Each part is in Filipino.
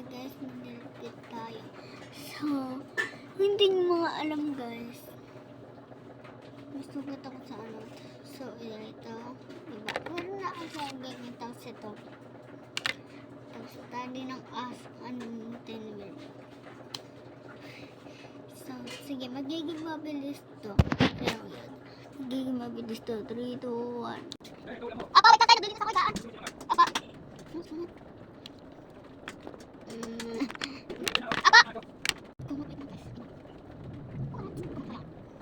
Hi guys, nagdilipid tayo. So, hindi nyo mga alam guys. Masugat ako sa ano. So, ito. Diba? Meron na ako sa ganyan. Tapos ito. Tapos tali ng tinwil. So, sige. Magiging mabilis to. Kaya yan. Magiging mabilis to. 3, 2, 1. Apa, wait lang tayo. Naglinis ako daan. Apa. Apa. Kumapit mo guys.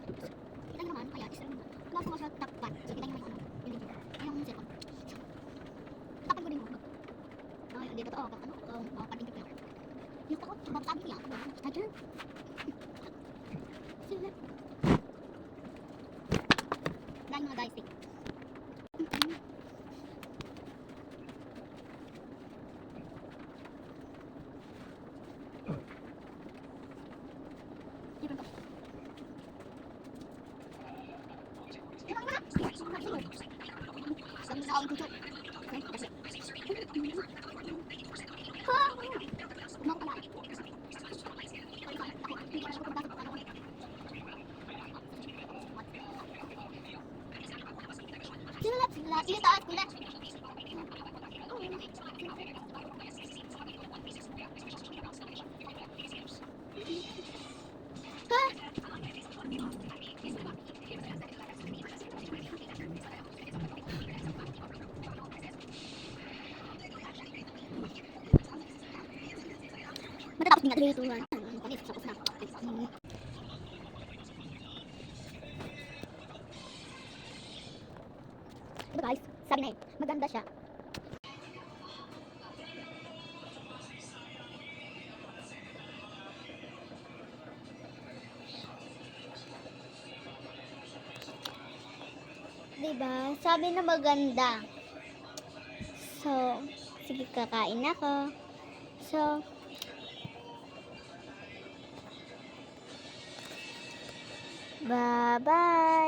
Kita nyo naman. Kaya, isa naman. Wala ko sa takpan. So, kita nyo naman yung yung second. Tapan ko din mo. Ay, dito to. Pating ko lang. Yung takot. Babasagin ko yan. Starter. Sila. Dahil mga dice stick. Sila, ini taat sila. Matatapos din natin ito. Panis, tapos na. Ito guys, sabi na maganda siya. Diba? Sabi na maganda. So, sige kakain ako. So, bye-bye!